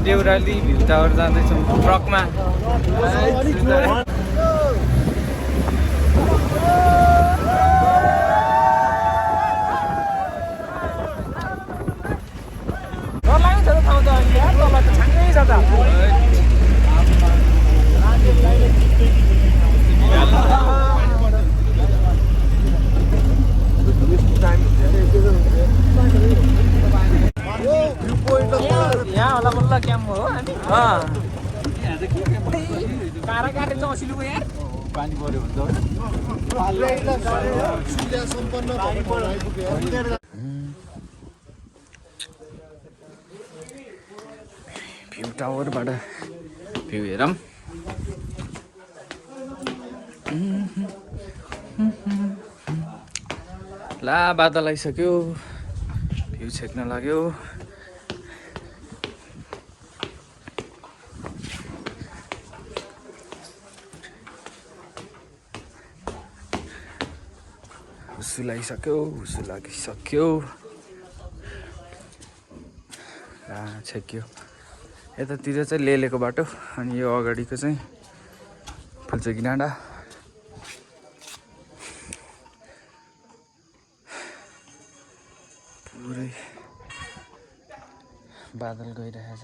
Deurali view tower जाँदैछौँ ट्रकमा। यहाँ होला बल्ल क्याम्प हो हामी कारा काटेर असिलोको यार पानी पर्यो हुन्छ भ्यू टावरबाट भ्यू हेरौँ। ला बादल आइसक्यो, भ्यू छेक्न लाग्यो। हुस्सु लागिसक्यो। छेक्यो। यतातिर चाहिँ लेलेको बाटो अनि यो अगाडिको चाहिँ फुल्चोकी डाँडा। पुरै बादल गइरहेछ।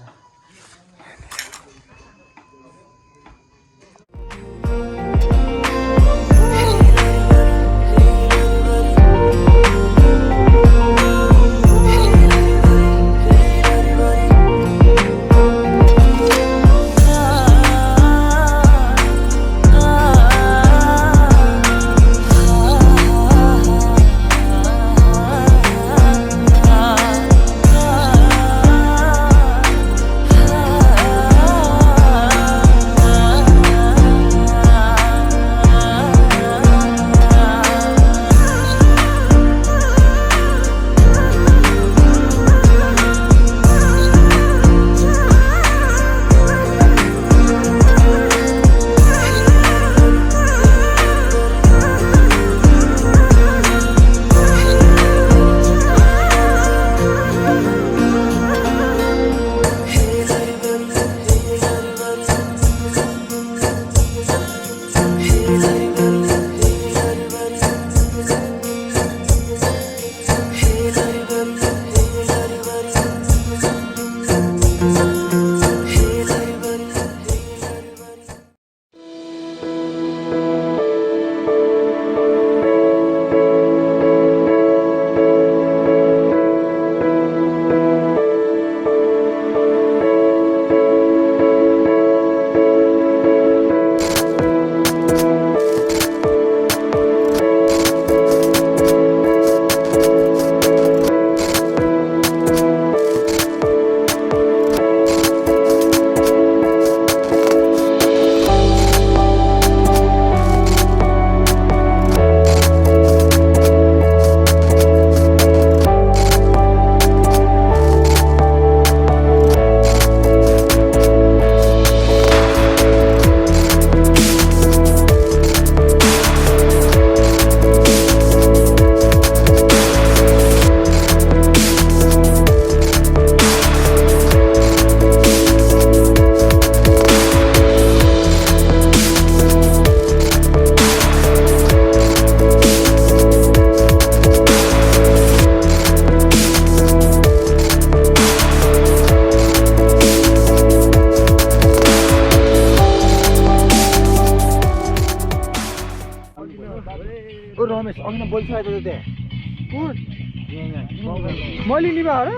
मैले निभा हो र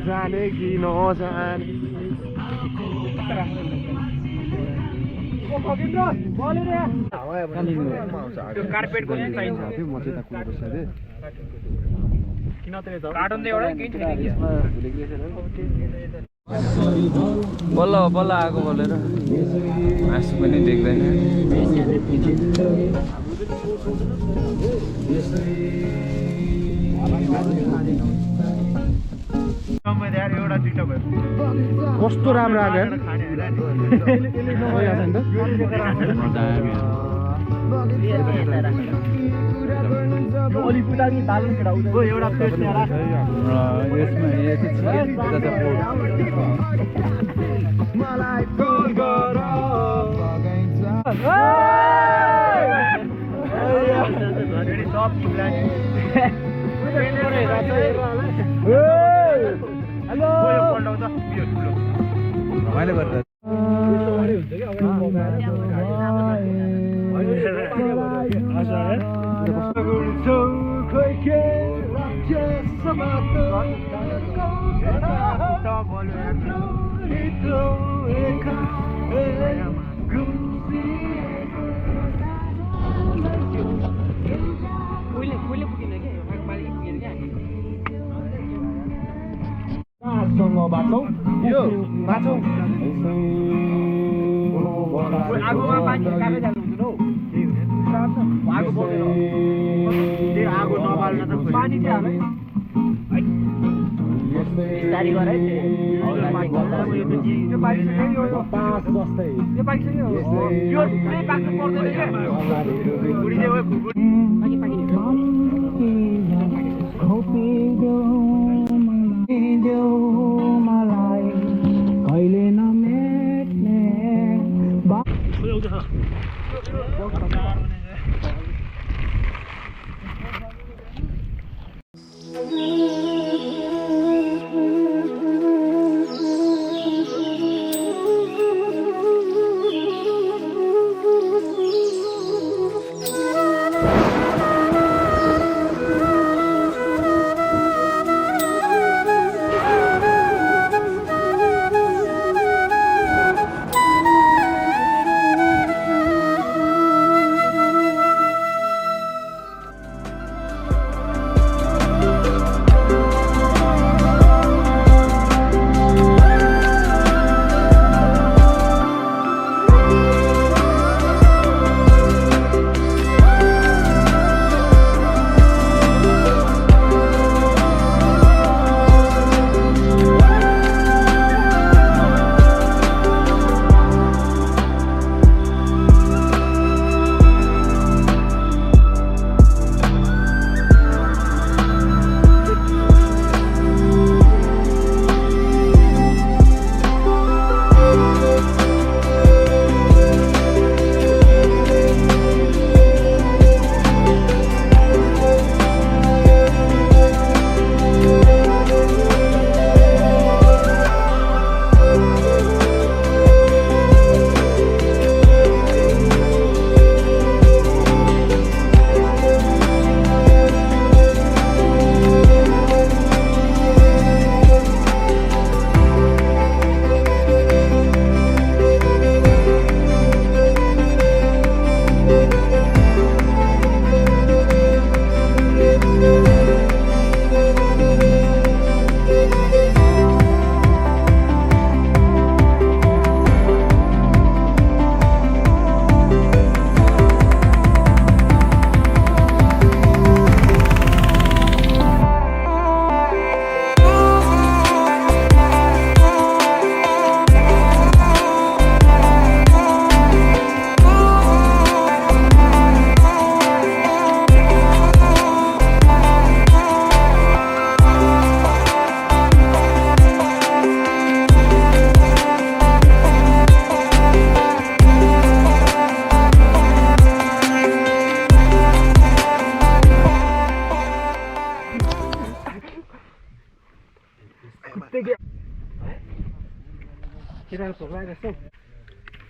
जाने कि नजाने कार्पेटको चाहिँ चाहिन्छ कार्टुन एउटा बल्ल बल्ल आएको बोलेर मासु पनि देख्दैन। कस्तो राम्रो आयो यार यो माछौ आगोमा पानी काट्दै जानुहुन्छ हौ आगो बोकेर त्यो आगो नबाल्न त पानी चाहिँ हालै बिस्तारी गरे त्यो पाइसक्यो यो पास बस्दै यो पाइसक्यो यो पुरै पाक्नु पर्दैन के गुडीले हो गुडी पाकी पाकी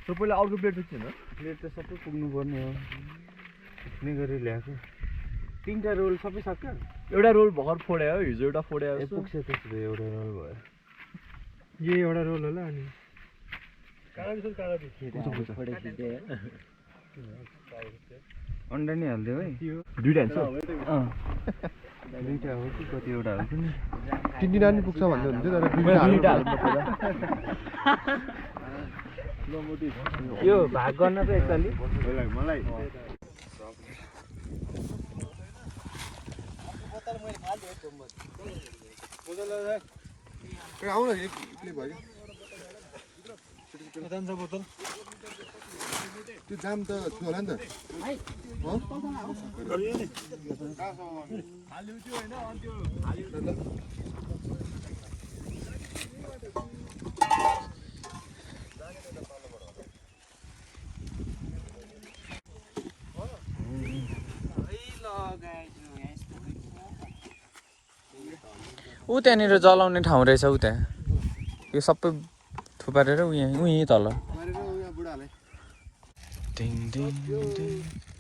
सबैलाई अर्को प्लेट चाहिँ छैन प्लेट त सबै पुग्नुपर्ने हो पुग्ने गरी ल्याएको तीनटा रोल सबै सक्छ एउटा रोल भर्खर फोडे हो हिजो एउटा फोडे हो पुग्छ त्यसले एउटा रोल भयो यही एउटा रोल होला अनि अन्डा नि हाल्दियो है दुईटा हाल्छ दुईटा हो कि कतिवटा हो कि तिनवटा नि पुग्छ भन्दै हुन्थ्यो तर दुईटा हाल्नु पर्छ यो भाग गर्न त एकचोटि मलाई आउन एक प्लेट भयो बोतल त्यो जाम त थियो होला नि त ऊ त्यहाँनिर जलाउने ठाउँ रहेछ ऊ त्यहाँ यो सबै थुपारेर उहीँ तल बुढाले टिङ टिङ टिङ